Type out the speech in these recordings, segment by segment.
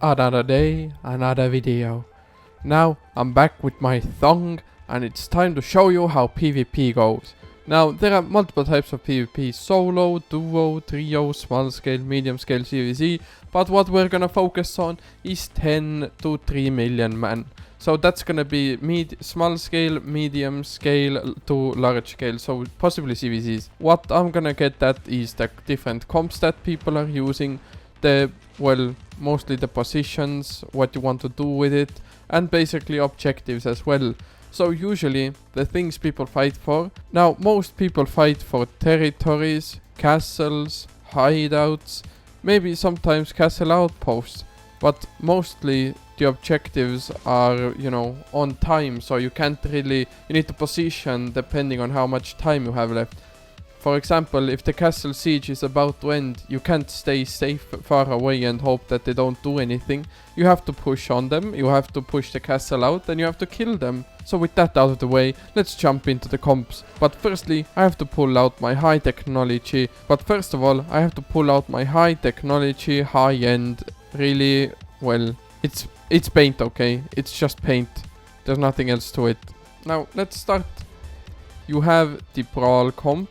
Another day, another video. Now I'm back with my thong and it's time to show you how PvP goes. Now there are multiple types of PvP: solo, duo, trio, small scale, medium scale, CVC, but what we're gonna focus on is 10 to 3 million man. So that's gonna be small scale, medium scale to large scale, so possibly CVCs. What I'm gonna get at is the different comps that people are using, mostly the positions, what you want to do with it, and basically objectives as well. So usually the things people fight for. Now most people fight for territories, castles, hideouts, maybe sometimes castle outposts, but mostly the objectives are, on time, so you need to position depending on how much time you have left. For example, if the castle siege is about to end, you can't stay safe far away and hope that they don't do anything. You have to push on them, you have to push the castle out, and you have to kill them. So with that out of the way, let's jump into the comps. But firstly, I have to pull out my high technology. High end, really, it's paint, okay? It's just paint. There's nothing else to it. Now, let's start. You have the Brawl comp.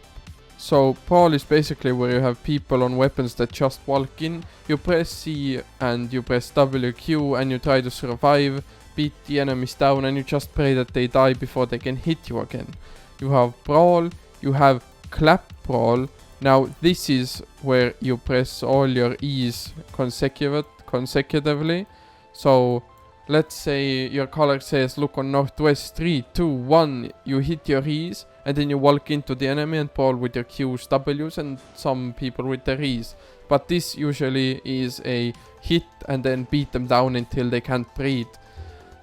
So Brawl is basically where you have people on weapons that just walk in. You press C and you press WQ and you try to survive, beat the enemies down, and you just pray that they die before they can hit you again. You have Brawl, you have Clap Brawl. Now this is where you press all your E's consecutively. So let's say your color says look on northwest, 3, 2, 1, you hit your E's, and then you walk into the enemy and brawl with your Q's, W's, and some people with their E's. But this usually is a hit and then beat them down until they can't breathe.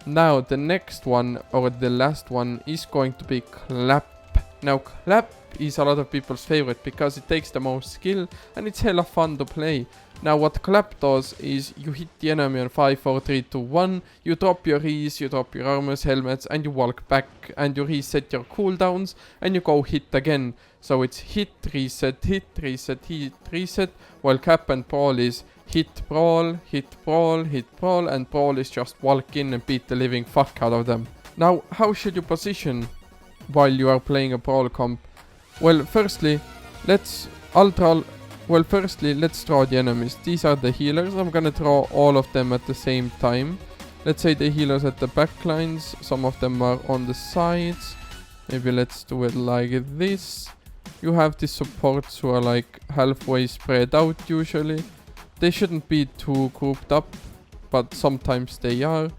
Now the next one, or the last one, is going to be Clap. Now Clap is a lot of people's favorite because it takes the most skill and it's hella fun to play. Now what Clap does is you hit the enemy on 5, 4, 3, 2, 1, you drop your E's, you drop your armors, helmets, and you walk back and you reset your cooldowns and you go hit again. So it's hit, reset, hit, reset, hit, reset, while Clap and Brawl is hit, brawl, hit, brawl, hit, brawl, and Brawl is just walk in and beat the living fuck out of them. Now how should you position while you are playing a Brawl comp? Well, firstly, let's draw the enemies. These are the healers. I'm gonna draw all of them at the same time. Let's say the healers at the back lines. Some of them are on the sides. Maybe let's do it like this. You have the supports who are like halfway spread out usually. They shouldn't be too grouped up, but sometimes they are.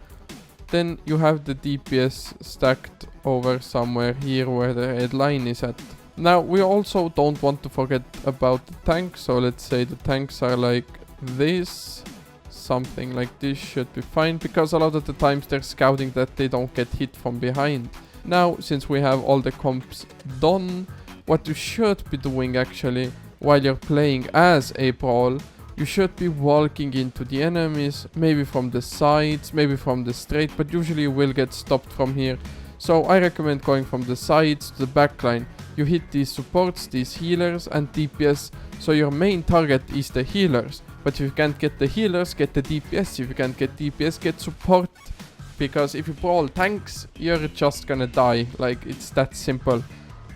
Then you have the DPS stacked over somewhere here where the red line is at. Now we also don't want to forget about the tanks, so let's say the tanks are like this. Something like this should be fine, because a lot of the times they're scouting that they don't get hit from behind. Now since we have all the comps done, what you should be doing actually while you're playing as a Brawl, you should be walking into the enemies, maybe from the sides, maybe from the straight, but usually you will get stopped from here. So I recommend going from the sides to the back line. You hit these supports, these healers, and DPS. So your main target is the healers. But if you can't get the healers, get the DPS. If you can't get DPS, get support. Because if you brawl tanks, you're just gonna die. Like, it's that simple.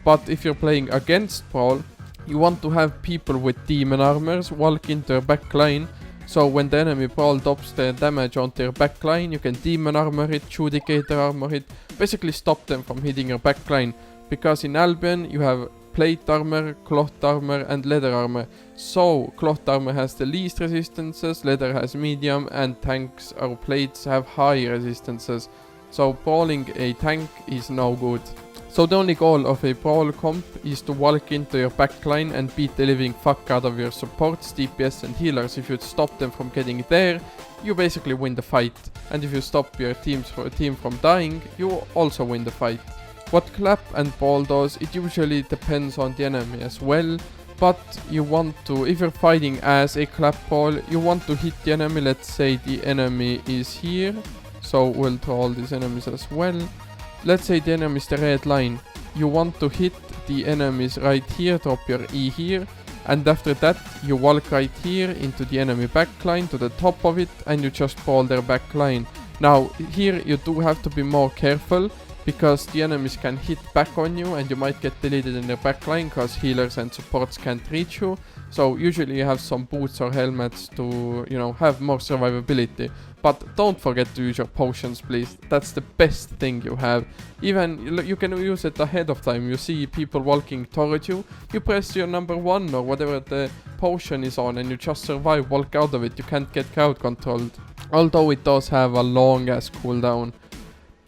But if you're playing against Brawl, you want to have people with demon armors walk into your back line. So when the enemy Brawl drops their damage onto your back line, you can demon armor it, judicator armor it. Basically stop them from hitting your back line. Because in Albion you have plate armor, cloth armor, and leather armor. So cloth armor has the least resistances, leather has medium, and tanks or plates have high resistances. So brawling a tank is no good. So the only goal of a Brawl comp is to walk into your backline and beat the living fuck out of your supports, DPS, and healers. If you stop them from getting there, you basically win the fight. And if you stop your team from dying, you also win the fight. What Clap and Brawl does, it usually depends on the enemy as well. But you want to, if you're fighting as a Clap Brawl, you want to hit the enemy. Let's say the enemy is here. So we'll draw all these enemies as well. Let's say the enemy is the red line. You want to hit the enemies right here, drop your E here, And after that, you walk right here into the enemy backline to the top of it, and you just brawl their backline. Now, here you do have to be more careful, because the enemies can hit back on you and you might get deleted in their backline because healers and supports can't reach you. So usually you have some boots or helmets to, you know, have more survivability. But don't forget to use your potions, please. That's the best thing you have. Even you can use it ahead of time. You see people walking towards you, you press your number 1 or whatever the potion is on and you just survive, walk out of it. You can't get crowd controlled. Although it does have a long ass cooldown.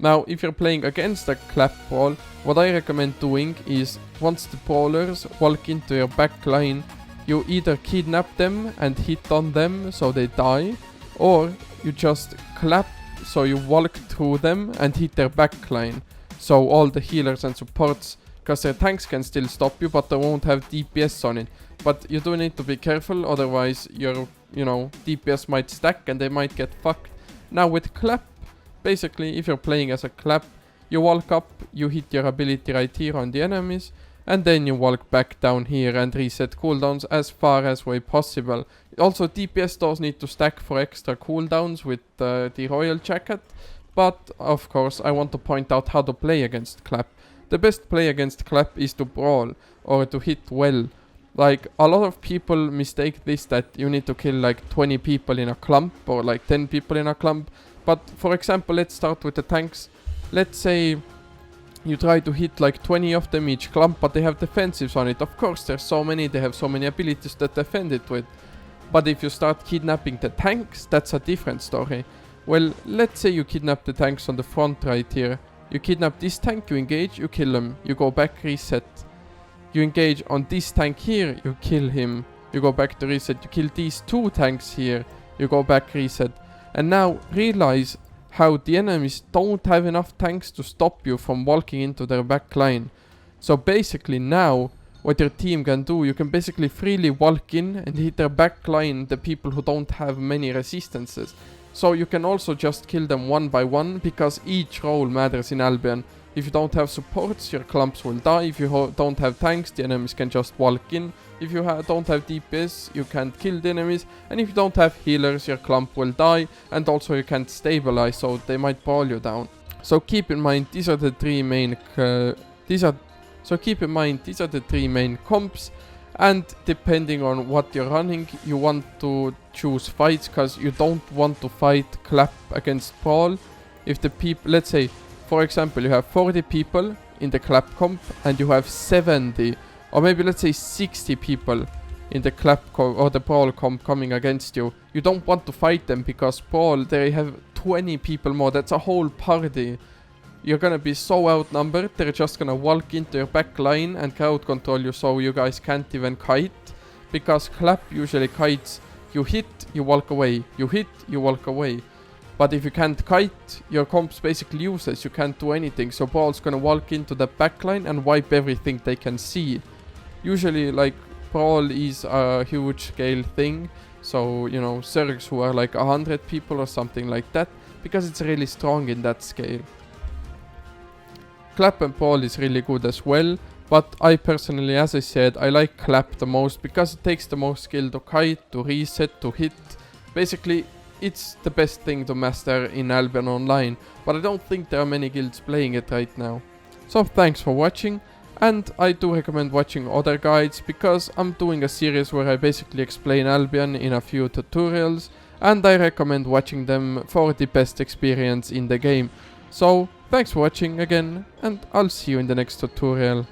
Now, if you're playing against a clap brawl, what I recommend doing is, once the brawlers walk into your backline, you either kidnap them and hit on them so they die, or you just clap so you walk through them and hit their backline. So all the healers and supports, because their tanks can still stop you, but they won't have DPS on it. But you do need to be careful, otherwise your, DPS might stack and they might get fucked. Now with clap, basically, if you're playing as a clap, you walk up, you hit your ability right here on the enemies, and then you walk back down here and reset cooldowns as far as way possible. Also, DPS does need to stack for extra cooldowns with the Royal Jacket, but of course, I want to point out how to play against clap. The best play against clap is to brawl, or to hit well. Like, a lot of people mistake this that you need to kill like 20 people in a clump, or like 10 people in a clump. But for example, let's start with the tanks. Let's say you try to hit like 20 of them each clump, but they have defensives on it. Of course, there's so many, they have so many abilities to defend it with. But if you start kidnapping the tanks, that's a different story. Well, let's say you kidnap the tanks on the front right here. You kidnap this tank, you engage, you kill him. You go back, reset. You engage on this tank here, you kill him. You go back to reset. You kill these 2 tanks here. You go back, reset. And now realize how the enemies don't have enough tanks to stop you from walking into their back line. So basically now, what your team can do, you can basically freely walk in and hit their back line, the people who don't have many resistances. So you can also just kill them one by one, because each role matters in Albion. If you don't have supports, your clumps will die. If you don't have tanks, the enemies can just walk in. If you don't have DPS, you can't kill the enemies. And if you don't have healers, your clump will die. And also you can't stabilize, so they might brawl you down. So keep in mind, these are the 3 main comps. And depending on what you're running, you want to choose fights, because you don't want to fight clap against brawl. If the people, let's say, for example, you have 40 people in the clap comp and you have 70, or maybe let's say 60 people in the clap comp or the brawl comp coming against you. You don't want to fight them, because brawl, they have 20 people more. That's a whole party. You're gonna be so outnumbered, they're just gonna walk into your back line and crowd control you, so you guys can't even kite. Because clap usually kites, you hit, you walk away, you hit, you walk away. But if you can't kite, your comp's basically useless, you can't do anything. So Brawl's gonna walk into the backline and wipe everything they can see. Usually, like, Brawl is a huge scale thing. So, Zergs who are like 100 people or something like that, because it's really strong in that scale. Clap and Brawl is really good as well, but I personally, as I said, I like Clap the most, because it takes the most skill to kite, to reset, to hit. Basically, it's the best thing to master in Albion Online, but I don't think there are many guilds playing it right now. So thanks for watching, and I do recommend watching other guides, because I'm doing a series where I basically explain Albion in a few tutorials, and I recommend watching them for the best experience in the game. So thanks for watching again, and I'll see you in the next tutorial.